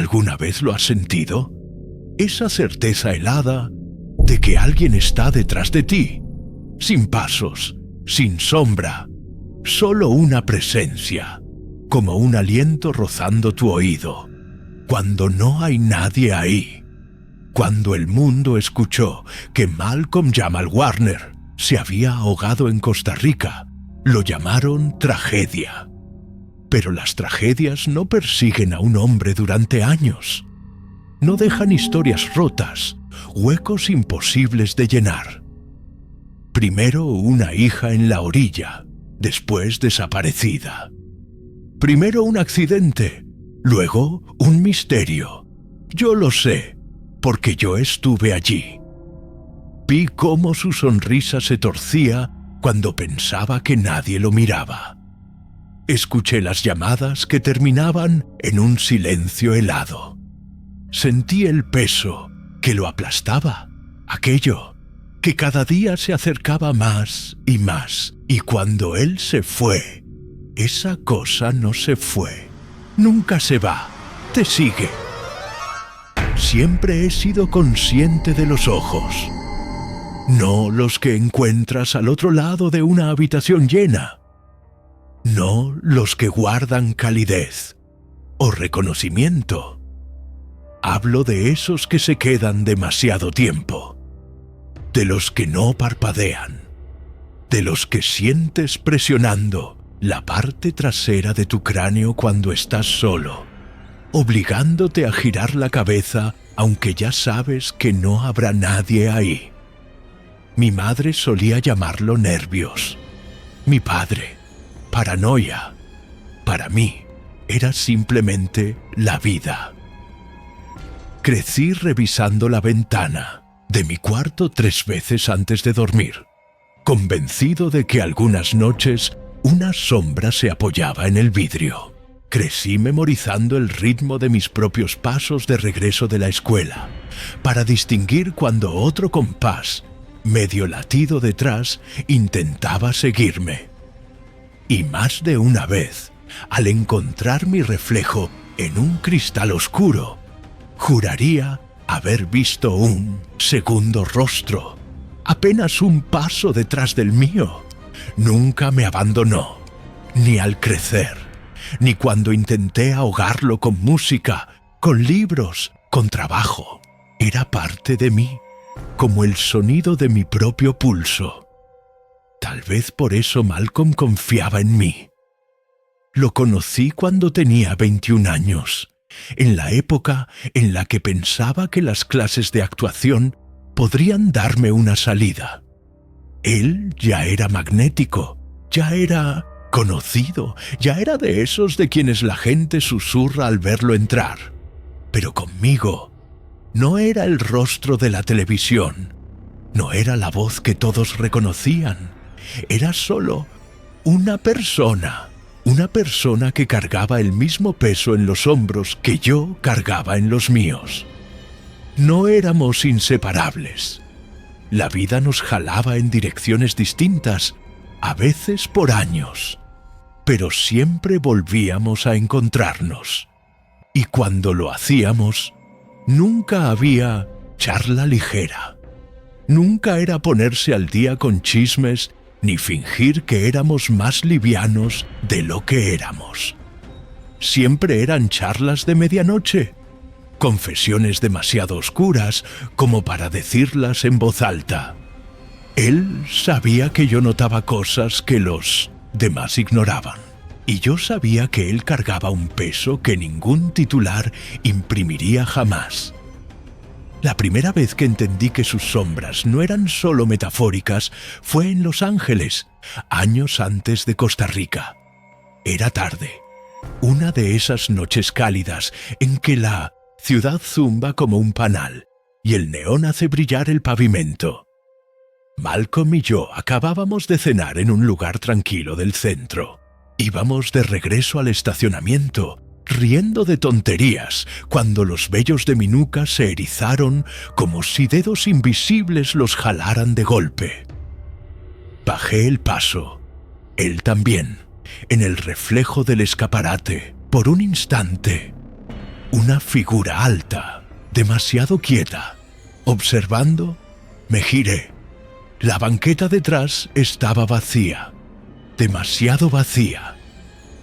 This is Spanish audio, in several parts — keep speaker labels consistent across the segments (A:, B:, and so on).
A: ¿Alguna vez lo has sentido? Esa certeza helada de que alguien está detrás de ti, sin pasos, sin sombra, solo una presencia, como un aliento rozando tu oído, cuando no hay nadie ahí. Cuando el mundo escuchó que Malcolm Jamal Warner se había ahogado en Costa Rica, lo llamaron tragedia. Pero las tragedias no persiguen a un hombre durante años. No dejan historias rotas, huecos imposibles de llenar. Primero una hija en la orilla, después desaparecida. Primero un accidente, luego un misterio. Yo lo sé, porque yo estuve allí. Vi cómo su sonrisa se torcía cuando pensaba que nadie lo miraba. Escuché las llamadas que terminaban en un silencio helado. Sentí el peso que lo aplastaba, aquello que cada día se acercaba más, y cuando él se fue, esa cosa no se fue. Nunca se va, te sigue. Siempre he sido consciente de los ojos. No los que encuentras al otro lado de una habitación llena. No los que guardan calidez o reconocimiento. Hablo de esos que se quedan demasiado tiempo. De los que no parpadean. De los que sientes presionando la parte trasera de tu cráneo cuando estás solo, obligándote a girar la cabeza aunque ya sabes que no habrá nadie ahí. Mi madre solía llamarlo nervios. Mi padre, paranoia. Para mí, era simplemente la vida. Crecí revisando la ventana de mi cuarto 3 veces antes de dormir, convencido de que algunas noches una sombra se apoyaba en el vidrio. Crecí memorizando el ritmo de mis propios pasos de regreso de la escuela, para distinguir cuando otro compás, medio latido detrás, intentaba seguirme. Y más de una vez, al encontrar mi reflejo en un cristal oscuro, juraría haber visto un segundo rostro, apenas un paso detrás del mío. Nunca me abandonó, ni al crecer, ni cuando intenté ahogarlo con música, con libros, con trabajo. Era parte de mí, como el sonido de mi propio pulso. Tal vez por eso Malcolm confiaba en mí. Lo conocí cuando tenía 21 años, en la época en la que pensaba que las clases de actuación podrían darme una salida. Él ya era magnético, ya era conocido, ya era de esos de quienes la gente susurra al verlo entrar. Pero conmigo no era el rostro de la televisión, no era la voz que todos reconocían, era solo una persona que cargaba el mismo peso en los hombros que yo cargaba en los míos. No éramos inseparables. La vida nos jalaba en direcciones distintas, a veces por años, pero siempre volvíamos a encontrarnos. Y cuando lo hacíamos, nunca había charla ligera. Nunca era ponerse al día con chismes ni fingir que éramos más livianos de lo que éramos. Siempre eran charlas de medianoche, confesiones demasiado oscuras como para decirlas en voz alta. Él sabía que yo notaba cosas que los demás ignoraban, y yo sabía que él cargaba un peso que ningún titular imprimiría jamás. La primera vez que entendí que sus sombras no eran solo metafóricas fue en Los Ángeles, años antes de Costa Rica. Era tarde, una de esas noches cálidas en que la ciudad zumba como un panal y el neón hace brillar el pavimento. Malcolm y yo acabábamos de cenar en un lugar tranquilo del centro. Íbamos de regreso al estacionamiento, riendo de tonterías, cuando los vellos de mi nuca se erizaron como si dedos invisibles los jalaran de golpe. Bajé el paso, él también, en el reflejo del escaparate, por un instante. Una figura alta, demasiado quieta. Observando, me giré. La banqueta detrás estaba vacía, demasiado vacía.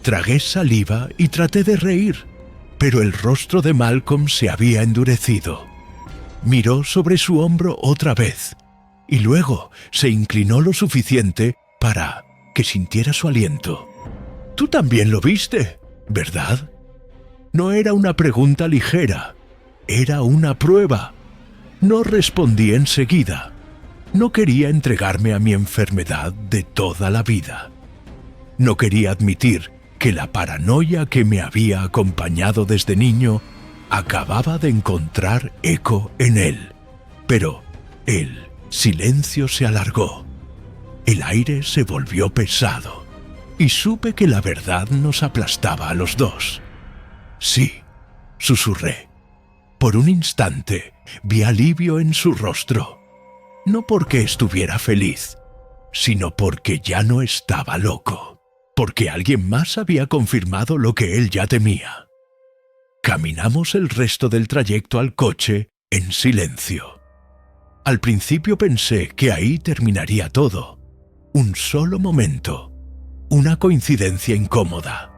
A: Tragué saliva y traté de reír, pero el rostro de Malcolm se había endurecido. Miró sobre su hombro otra vez, y luego se inclinó lo suficiente para que sintiera su aliento. «Tú también lo viste, ¿verdad?» No era una pregunta ligera, era una prueba. No respondí enseguida. No quería entregarme a mi enfermedad de toda la vida. No quería admitir que la paranoia que me había acompañado desde niño acababa de encontrar eco en él. Pero el silencio se alargó. El aire se volvió pesado y supe que la verdad nos aplastaba a los dos. «Sí», susurré. Por un instante vi alivio en su rostro. No porque estuviera feliz, sino porque ya no estaba loco. Porque alguien más había confirmado lo que él ya temía. Caminamos el resto del trayecto al coche en silencio. Al principio pensé que ahí terminaría todo. Un solo momento. Una coincidencia incómoda.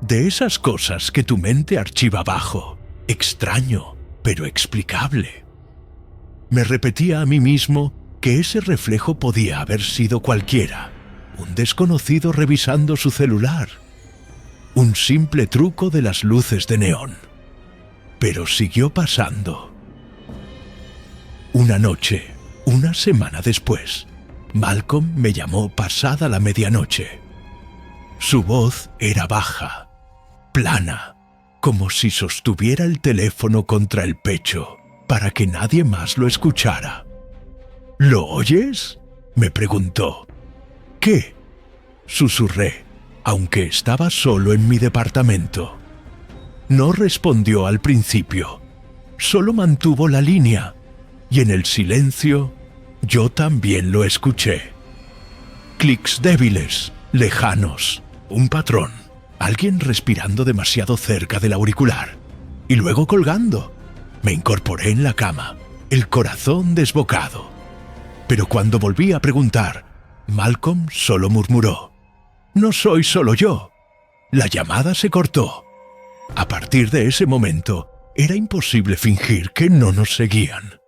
A: De esas cosas que tu mente archiva abajo. Extraño, pero explicable. Me repetía a mí mismo que ese reflejo podía haber sido cualquiera. Un desconocido revisando su celular. Un simple truco de las luces de neón. Pero siguió pasando. Una noche, una semana después, Malcolm me llamó pasada la medianoche. Su voz era baja, plana, como si sostuviera el teléfono contra el pecho para que nadie más lo escuchara. «¿Lo oyes?», me preguntó. «¿Qué?», susurré, aunque estaba solo en mi departamento. No respondió al principio, solo mantuvo la línea, y en el silencio yo también lo escuché. Clics débiles, lejanos, un patrón, alguien respirando demasiado cerca del auricular, y luego colgando. Me incorporé en la cama, el corazón desbocado. Pero cuando volví a preguntar, Malcolm solo murmuró: «No soy solo yo». La llamada se cortó. A partir de ese momento, era imposible fingir que no nos seguían.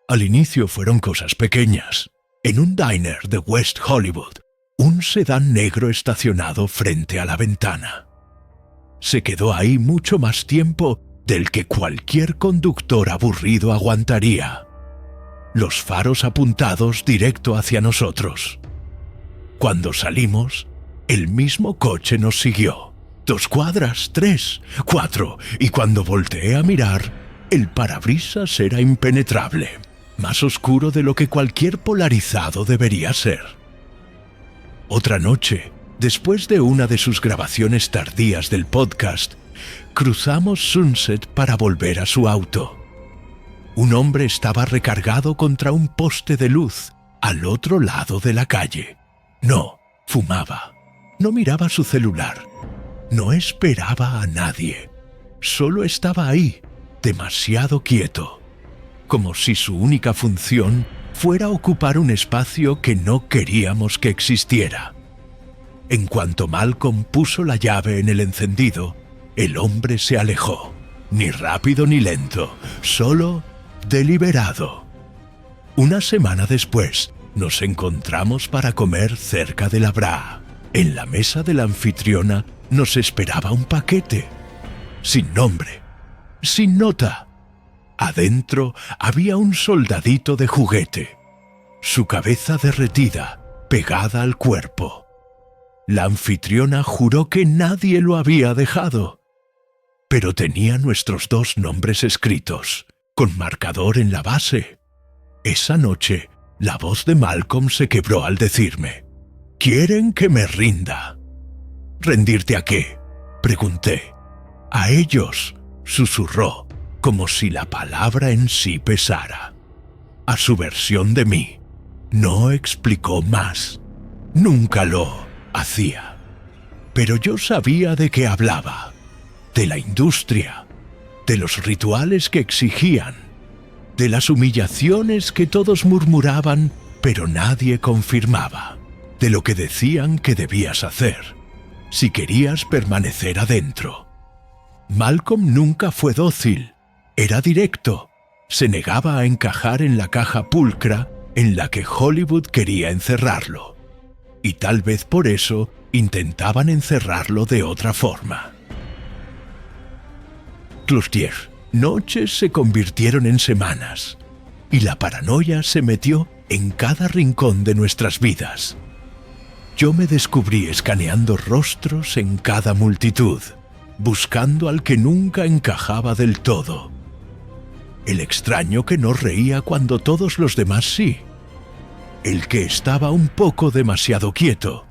A: Al inicio fueron cosas pequeñas. En un diner de West Hollywood, un sedán negro estacionado frente a la ventana. Se quedó ahí mucho más tiempo del que cualquier conductor aburrido aguantaría. Los faros apuntados directo hacia nosotros. Cuando salimos, el mismo coche nos siguió. 2 cuadras, 3, 4, y cuando volteé a mirar, el parabrisas era impenetrable, más oscuro de lo que cualquier polarizado debería ser. Otra noche, después de una de sus grabaciones tardías del podcast, cruzamos Sunset para volver a su auto. Un hombre estaba recargado contra un poste de luz al otro lado de la calle. No, fumaba. No miraba su celular. No esperaba a nadie. Solo estaba ahí, demasiado quieto. Como si su única función fuera ocupar un espacio que no queríamos que existiera. En cuanto Malcolm puso la llave en el encendido, el hombre se alejó. Ni rápido ni lento, solo deliberado. Una semana después, nos encontramos para comer cerca de la Braa. En la mesa de la anfitriona nos esperaba un paquete. Sin nombre, sin nota. Adentro había un soldadito de juguete. Su cabeza derretida, pegada al cuerpo. La anfitriona juró que nadie lo había dejado. Pero tenía nuestros 2 nombres escritos, con marcador en la base. Esa noche, la voz de Malcolm se quebró al decirme: «Quieren que me rinda». «¿Rendirte a qué?», pregunté. «A ellos», susurró, como si la palabra en sí pesara. «A su versión de mí». No explicó más. Nunca lo hacía. Pero yo sabía de qué hablaba. De la industria, de los rituales que exigían, de las humillaciones que todos murmuraban pero nadie confirmaba, de lo que decían que debías hacer, si querías permanecer adentro. Malcolm nunca fue dócil, era directo, se negaba a encajar en la caja pulcra en la que Hollywood quería encerrarlo, y tal vez por eso intentaban encerrarlo de otra forma. Cloutier, noches se convirtieron en semanas, y la paranoia se metió en cada rincón de nuestras vidas. Yo me descubrí escaneando rostros en cada multitud, buscando al que nunca encajaba del todo. El extraño que no reía cuando todos los demás sí. El que estaba un poco demasiado quieto.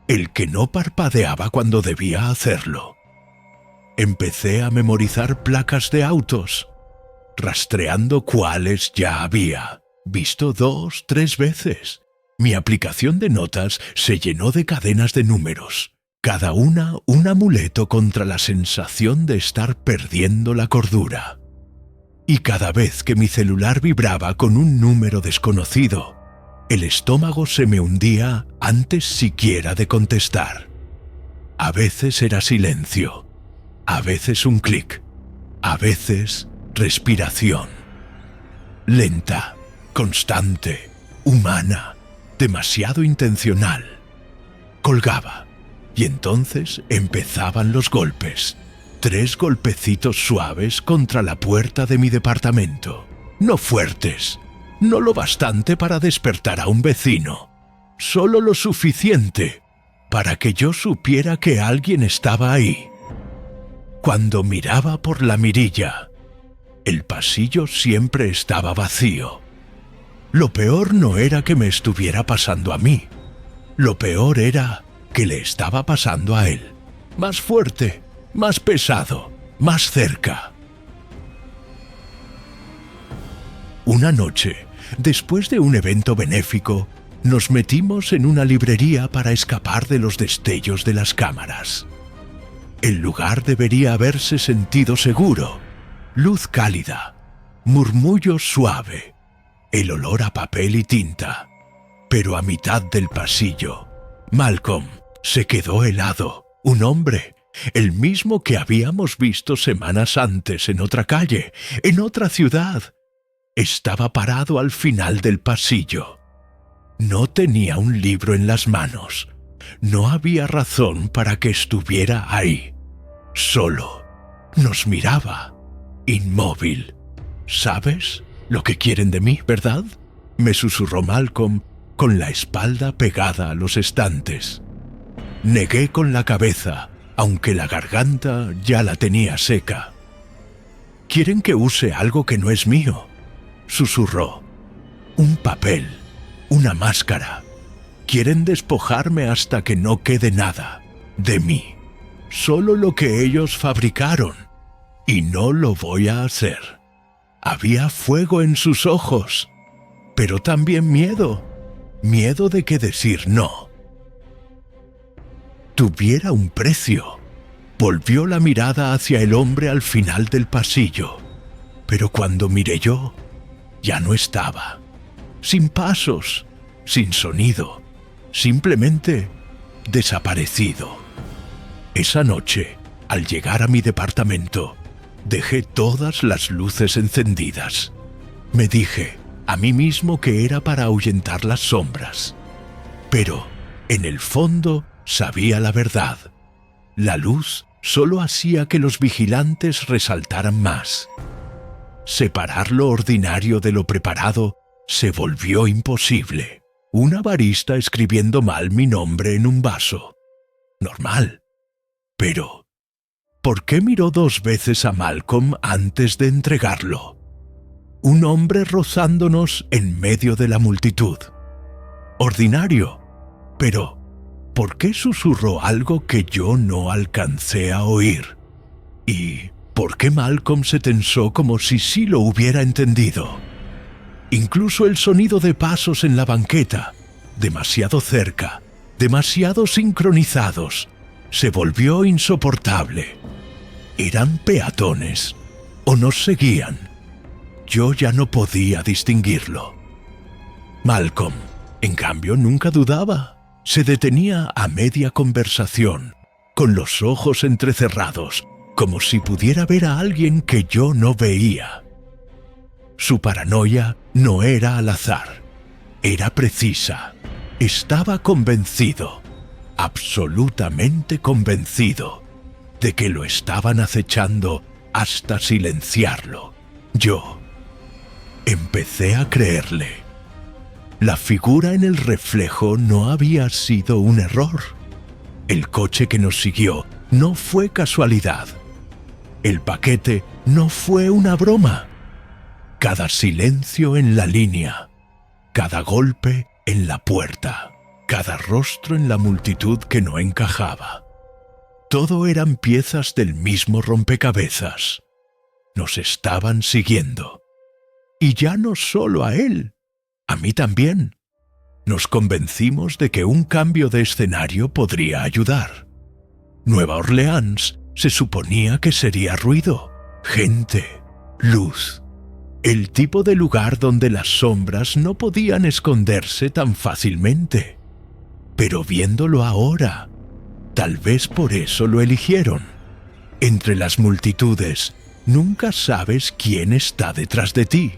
A: El que no parpadeaba cuando debía hacerlo. Empecé a memorizar placas de autos, rastreando cuáles ya había visto 2, 3 veces. Mi aplicación de notas se llenó de cadenas de números, cada una un amuleto contra la sensación de estar perdiendo la cordura. Y cada vez que mi celular vibraba con un número desconocido, el estómago se me hundía antes siquiera de contestar. A veces era silencio, a veces un clic, a veces respiración. Lenta, constante, humana, demasiado intencional. Colgaba, y entonces empezaban los golpes. 3 golpecitos suaves contra la puerta de mi departamento. No fuertes, no lo bastante para despertar a un vecino, solo lo suficiente para que yo supiera que alguien estaba ahí. Cuando miraba por la mirilla, el pasillo siempre estaba vacío. Lo peor no era que me estuviera pasando a mí. Lo peor era que le estaba pasando a él. Más fuerte, más pesado, más cerca. Una noche, después de un evento benéfico, nos metimos en una librería para escapar de los destellos de las cámaras. El lugar debería haberse sentido seguro. Luz cálida, murmullo suave, el olor a papel y tinta. Pero a mitad del pasillo, Malcolm se quedó helado. Un hombre, el mismo que habíamos visto semanas antes en otra calle, en otra ciudad. Estaba parado al final del pasillo. No tenía un libro en las manos. No había razón para que estuviera ahí. Solo nos miraba, inmóvil. ¿Sabes lo que quieren de mí, verdad?, me susurró Malcolm con la espalda pegada a los estantes. Negué con la cabeza, aunque la garganta ya la tenía seca. «Quieren que use algo que no es mío», susurró. «Un papel, una máscara. Quieren despojarme hasta que no quede nada de mí. Solo lo que ellos fabricaron. Y no lo voy a hacer». Había fuego en sus ojos, pero también miedo. Miedo de que decir no tuviera un precio. Volvió la mirada hacia el hombre al final del pasillo, pero cuando miré yo, ya no estaba. Sin pasos, sin sonido, simplemente desaparecido. Esa noche, al llegar a mi departamento, dejé todas las luces encendidas. Me dije a mí mismo que era para ahuyentar las sombras. Pero, en el fondo, sabía la verdad. La luz solo hacía que los vigilantes resaltaran más. Separar lo ordinario de lo preparado se volvió imposible. Una barista escribiendo mal mi nombre en un vaso. Normal. Pero, ¿por qué miró 2 veces a Malcolm antes de entregarlo? Un hombre rozándonos en medio de la multitud. Ordinario. Pero, ¿por qué susurró algo que yo no alcancé a oír? ¿Y por qué Malcolm se tensó como si sí lo hubiera entendido? Incluso el sonido de pasos en la banqueta, demasiado cerca, demasiado sincronizados, se volvió insoportable. Eran peatones, o nos seguían. Yo ya no podía distinguirlo. Malcolm, en cambio, nunca dudaba. Se detenía a media conversación, con los ojos entrecerrados, como si pudiera ver a alguien que yo no veía. Su paranoia no era al azar, era precisa. Estaba convencido, absolutamente convencido, de que lo estaban acechando hasta silenciarlo. Yo empecé a creerle. La figura en el reflejo no había sido un error. El coche que nos siguió no fue casualidad. El paquete no fue una broma. Cada silencio en la línea, cada golpe en la puerta, cada rostro en la multitud que no encajaba. Todo eran piezas del mismo rompecabezas. Nos estaban siguiendo. Y ya no solo a él, a mí también. Nos convencimos de que un cambio de escenario podría ayudar. Nueva Orleans se suponía que sería ruido, gente, luz. El tipo de lugar donde las sombras no podían esconderse tan fácilmente. Pero viéndolo ahora, tal vez por eso lo eligieron. Entre las multitudes, nunca sabes quién está detrás de ti.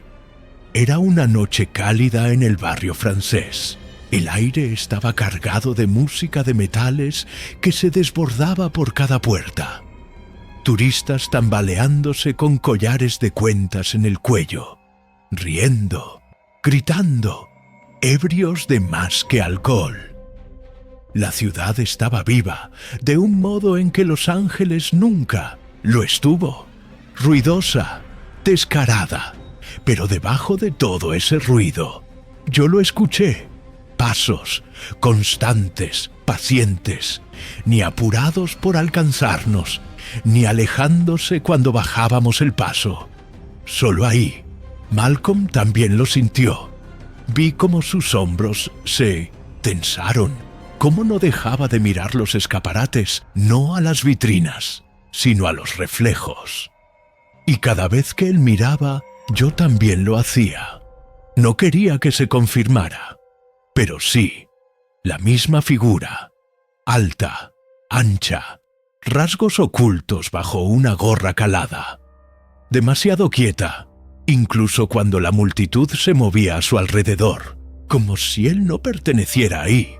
A: Era una noche cálida en el barrio francés. El aire estaba cargado de música de metales que se desbordaba por cada puerta. Turistas tambaleándose con collares de cuentas en el cuello, riendo, gritando, ebrios de más que alcohol. La ciudad estaba viva, de un modo en que Los Ángeles nunca lo estuvo. Ruidosa, descarada, pero debajo de todo ese ruido, yo lo escuché. Pasos, constantes, pacientes, ni apurados por alcanzarnos, ni alejándose cuando bajábamos el paso. Solo ahí, Malcolm también lo sintió. Vi cómo sus hombros se tensaron, cómo no dejaba de mirar los escaparates, no a las vitrinas, sino a los reflejos. Y cada vez que él miraba, yo también lo hacía. No quería que se confirmara, pero sí, la misma figura, alta, ancha, rasgos ocultos bajo una gorra calada. Demasiado quieta, incluso cuando la multitud se movía a su alrededor, como si él no perteneciera ahí.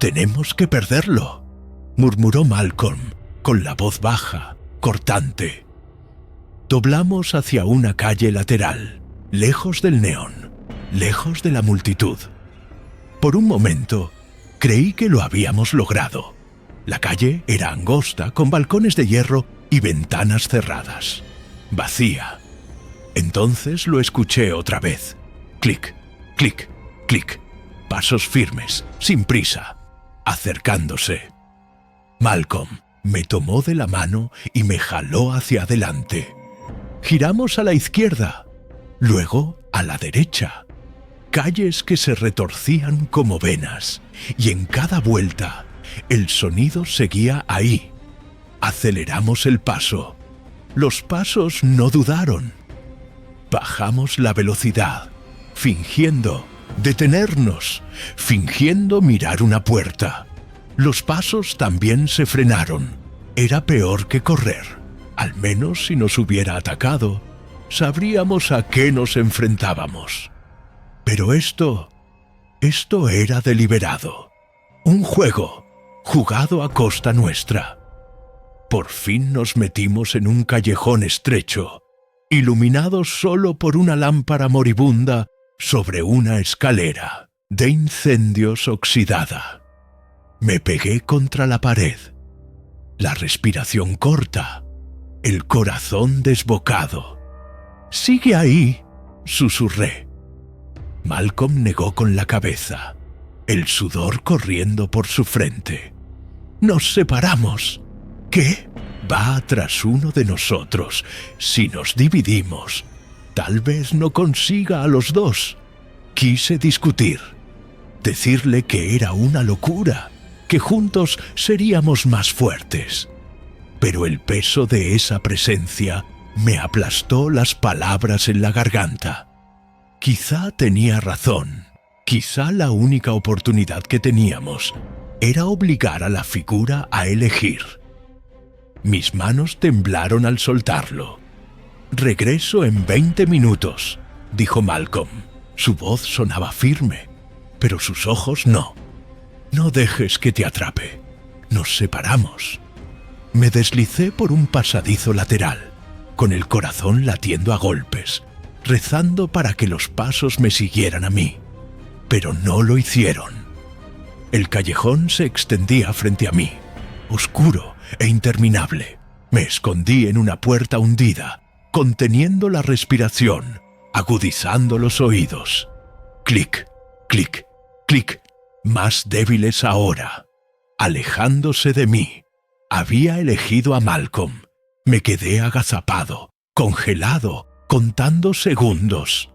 A: «Tenemos que perderlo», murmuró Malcolm, con la voz baja, cortante. Doblamos hacia una calle lateral, lejos del neón, lejos de la multitud. Por un momento, creí que lo habíamos logrado. La calle era angosta, con balcones de hierro y ventanas cerradas. Vacía. Entonces lo escuché otra vez. Clic, clic, clic. Pasos firmes, sin prisa, acercándose. Malcolm me tomó de la mano y me jaló hacia adelante. Giramos a la izquierda, luego a la derecha. Calles que se retorcían como venas, y en cada vuelta el sonido seguía ahí. Aceleramos el paso. Los pasos no dudaron. Bajamos la velocidad, fingiendo detenernos, fingiendo mirar una puerta. Los pasos también se frenaron. Era peor que correr. Al menos si nos hubiera atacado, sabríamos a qué nos enfrentábamos. Pero esto era deliberado. Un juego, jugado a costa nuestra. Por fin nos metimos en un callejón estrecho, iluminado solo por una lámpara moribunda sobre una escalera de incendios oxidada. Me pegué contra la pared. La respiración corta, el corazón desbocado. «Sigue ahí», susurré. Malcolm negó con la cabeza, el sudor corriendo por su frente. Nos separamos. ¿Qué? Va tras uno de nosotros. Si nos dividimos, tal vez no consiga a los dos. Quise discutir, decirle que era una locura, que juntos seríamos más fuertes. Pero el peso de esa presencia Me aplastó las palabras en la garganta. Quizá tenía razón. Quizá la única oportunidad que teníamos era obligar a la figura a elegir. Mis manos temblaron al soltarlo. «Regreso en 20 minutos», dijo Malcolm. Su voz sonaba firme, pero sus ojos no. «No dejes que te atrape. Nos separamos». Me deslicé por un pasadizo lateral, con el corazón latiendo a golpes, rezando para que los pasos me siguieran a mí. Pero no lo hicieron. El callejón se extendía frente a mí, oscuro e interminable. Me escondí en una puerta hundida, conteniendo la respiración, agudizando los oídos. Clic, clic, clic, más débiles ahora, alejándose de mí. Había elegido a Malcolm. Me quedé agazapado, congelado, contando segundos.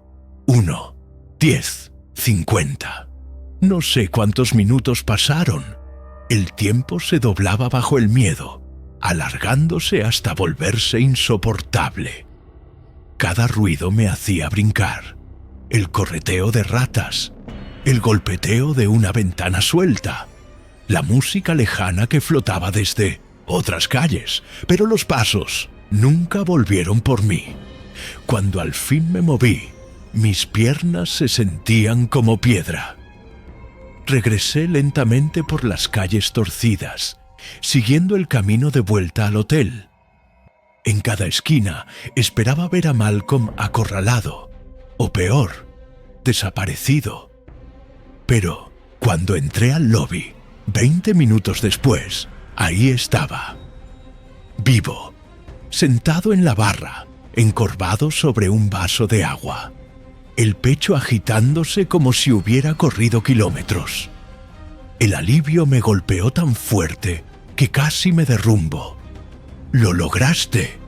A: 1, 10, 50. No sé cuántos minutos pasaron. El tiempo se doblaba bajo el miedo, alargándose hasta volverse insoportable. Cada ruido me hacía brincar. El correteo de ratas, el golpeteo de una ventana suelta, la música lejana que flotaba desde otras calles, pero los pasos nunca volvieron por mí. Cuando al fin me moví, mis piernas se sentían como piedra. Regresé lentamente por las calles torcidas, siguiendo el camino de vuelta al hotel. En cada esquina esperaba ver a Malcolm acorralado, o peor, desaparecido. Pero cuando entré al lobby, 20 minutos después, ahí estaba, vivo, sentado en la barra, encorvado sobre un vaso de agua, el pecho agitándose como si hubiera corrido kilómetros. El alivio me golpeó tan fuerte que casi me derrumbo. «Lo lograste»,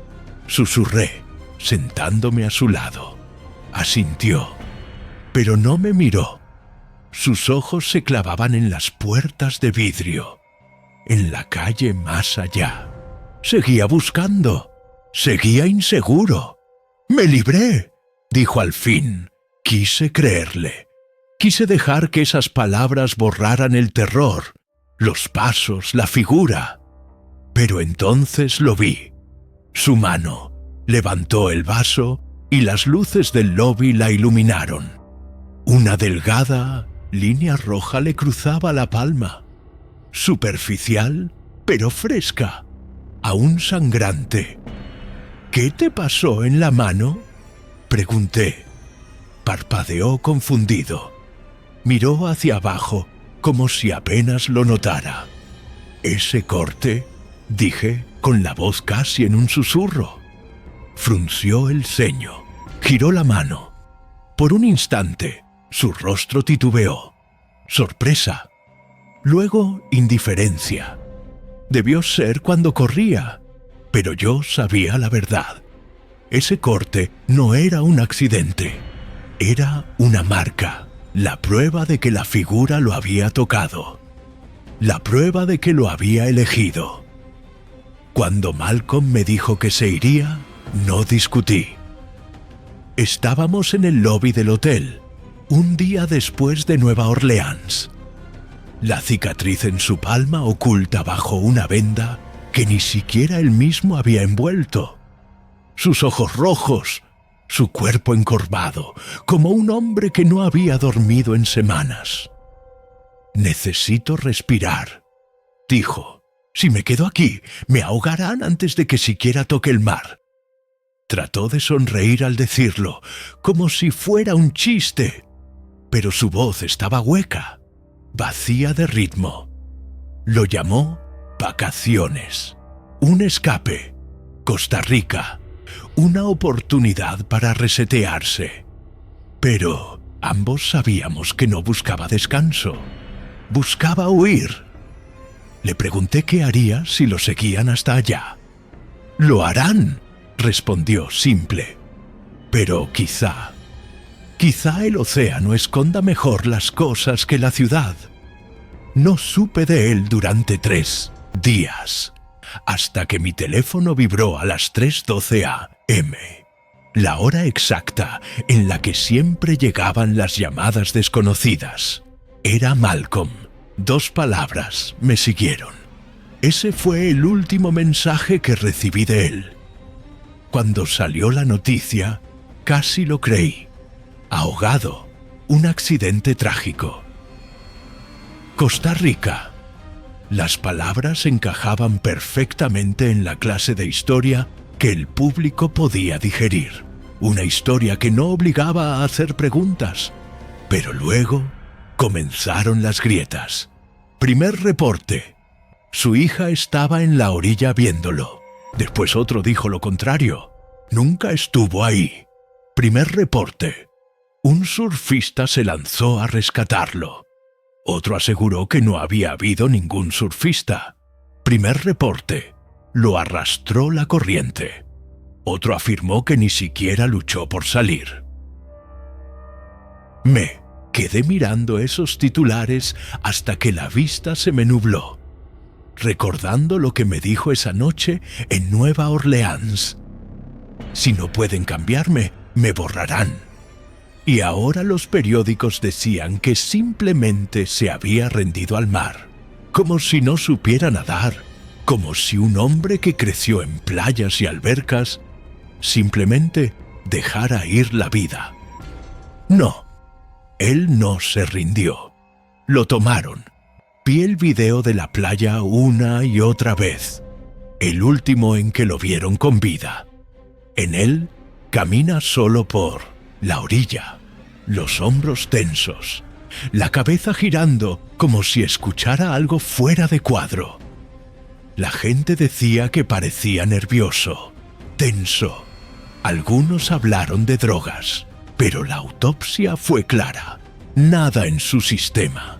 A: susurré, sentándome a su lado. Asintió, pero no me miró. Sus ojos se clavaban en las puertas de vidrio, en la calle más allá. Seguía buscando, seguía inseguro. «Me libré», dijo al fin. Quise creerle. Quise dejar que esas palabras borraran el terror, los pasos, la figura. Pero entonces lo vi. Su mano levantó el vaso y las luces del lobby la iluminaron. Una delgada línea roja le cruzaba la palma. Superficial, pero fresca, aún sangrante. «¿Qué te pasó en la mano?», pregunté. Parpadeó confundido. Miró hacia abajo, como si apenas lo notara. «¿Ese corte?», dije, con la voz casi en un susurro. Frunció el ceño, giró la mano. Por un instante, su rostro titubeó. Sorpresa. Luego, indiferencia. Debió ser cuando corría, pero yo sabía la verdad. Ese corte no era un accidente. Era una marca, la prueba de que la figura lo había tocado, la prueba de que lo había elegido. Cuando Malcolm me dijo que se iría, no discutí. Estábamos en el lobby del hotel, un día después de Nueva Orleans. La cicatriz en su palma oculta bajo una venda que ni siquiera él mismo había envuelto. Sus ojos rojos, su cuerpo encorvado, como un hombre que no había dormido en semanas. «Necesito respirar», dijo. «Si me quedo aquí, me ahogarán antes de que siquiera toque el mar». Trató de sonreír al decirlo, como si fuera un chiste, pero su voz estaba hueca, vacía de ritmo. Lo llamó vacaciones, un escape, Costa Rica, una oportunidad para resetearse. Pero ambos sabíamos que no buscaba descanso, buscaba huir. Le pregunté qué haría si lo seguían hasta allá. «Lo harán», respondió simple. «Pero quizá el océano esconda mejor las cosas que la ciudad». No supe de él durante 3 días, hasta que mi teléfono vibró a las 3:12 a. M. La hora exacta en la que siempre llegaban las llamadas desconocidas. Era Malcolm. 2 palabras me siguieron. Ese fue el último mensaje que recibí de él. Cuando salió la noticia, casi lo creí. Ahogado. Un accidente trágico. Costa Rica. Las palabras encajaban perfectamente en la clase de historia que el público podía digerir. Una historia que no obligaba a hacer preguntas. Pero luego comenzaron las grietas. Primer reporte. Su hija estaba en la orilla viéndolo. Después otro dijo lo contrario. Nunca estuvo ahí. Primer reporte. Un surfista se lanzó a rescatarlo. Otro aseguró que no había habido ningún surfista. Primer reporte. Lo arrastró la corriente. Otro afirmó que ni siquiera luchó por salir. Me quedé mirando esos titulares hasta que la vista se me nubló, recordando lo que me dijo esa noche en Nueva Orleans. Si no pueden cambiarme, me borrarán. Y ahora los periódicos decían que simplemente se había rendido al mar, como si no supiera nadar, como si un hombre que creció en playas y albercas simplemente dejara ir la vida. No, él no se rindió. Lo tomaron. Vi el video de la playa una y otra vez, el último en que lo vieron con vida. En él camina solo por la orilla, los hombros tensos, la cabeza girando como si escuchara algo fuera de cuadro. La gente decía que parecía nervioso, tenso. Algunos hablaron de drogas, pero la autopsia fue clara. Nada en su sistema.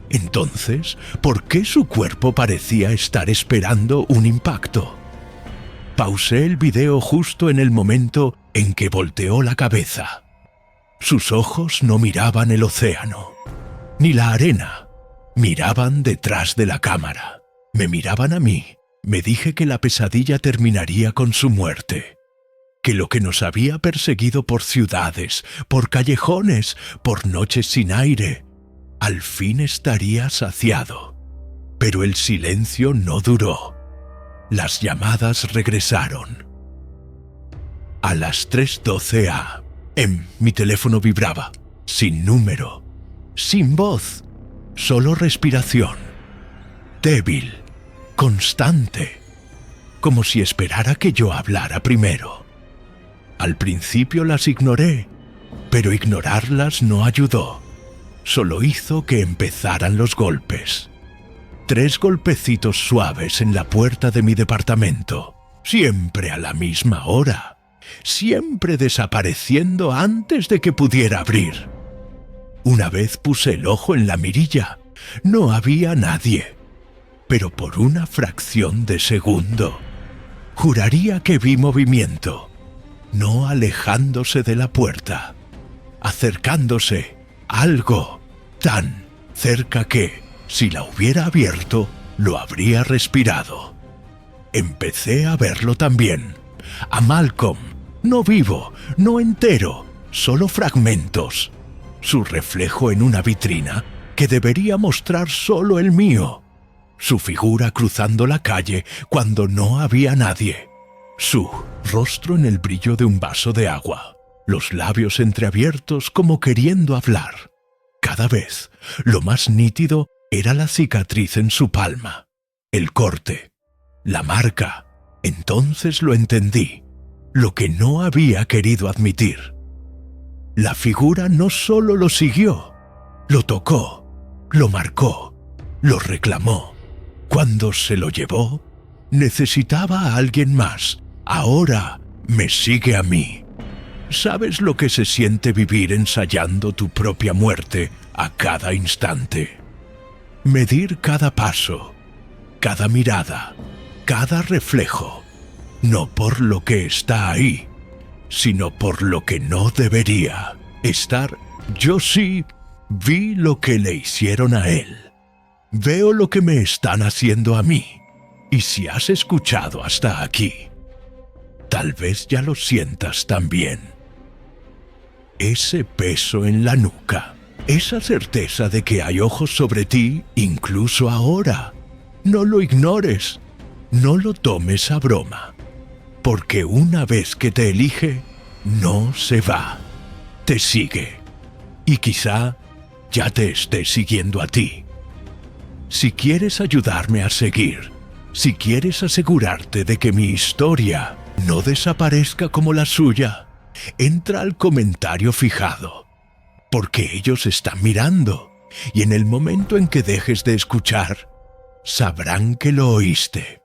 A: Entonces, ¿por qué su cuerpo parecía estar esperando un impacto? Pausé el video justo en el momento en que volteó la cabeza. Sus ojos no miraban el océano, ni la arena. Miraban detrás de la cámara. Me miraban a mí. Me dije que la pesadilla terminaría con su muerte. Que lo que nos había perseguido por ciudades, por callejones, por noches sin aire, al fin estaría saciado. Pero el silencio no duró. Las llamadas regresaron. A las 3:12 a.m. mi teléfono vibraba, sin número, sin voz, solo respiración. Débil, constante, como si esperara que yo hablara primero. Al principio las ignoré, pero ignorarlas no ayudó. Solo hizo que empezaran los golpes. 3 golpecitos suaves en la puerta de mi departamento, siempre a la misma hora, siempre desapareciendo antes de que pudiera abrir. Una vez puse el ojo en la mirilla, no había nadie, pero por una fracción de segundo, juraría que vi movimiento, no alejándose de la puerta, acercándose, algo tan cerca que, si la hubiera abierto, lo habría respirado. Empecé a verlo también, a Malcolm, no vivo, no entero, solo fragmentos. Su reflejo en una vitrina que debería mostrar solo el mío. Su figura cruzando la calle cuando no había nadie. Su rostro en el brillo de un vaso de agua, los labios entreabiertos como queriendo hablar. Cada vez, lo más nítido era la cicatriz en su palma, el corte, la marca. Entonces lo entendí, lo que no había querido admitir. La figura no solo lo siguió, lo tocó, lo marcó, lo reclamó. Cuando se lo llevó, necesitaba a alguien más. Ahora me sigue a mí. ¿Sabes lo que se siente vivir ensayando tu propia muerte a cada instante? Medir cada paso, cada mirada, cada reflejo, no por lo que está ahí, sino por lo que no debería estar. Yo sí vi lo que le hicieron a él. Veo lo que me están haciendo a mí. Y si has escuchado hasta aquí, Tal vez ya lo sientas también. Ese peso en la nuca, esa certeza de que hay ojos sobre ti incluso ahora. No lo ignores, no lo tomes a broma, porque una vez que te elige, no se va, te sigue, y quizá ya te esté siguiendo a ti. Si quieres ayudarme a seguir, si quieres asegurarte de que mi historia no desaparezca como la suya, entra al comentario fijado, porque ellos están mirando, y en el momento en que dejes de escuchar, sabrán que lo oíste.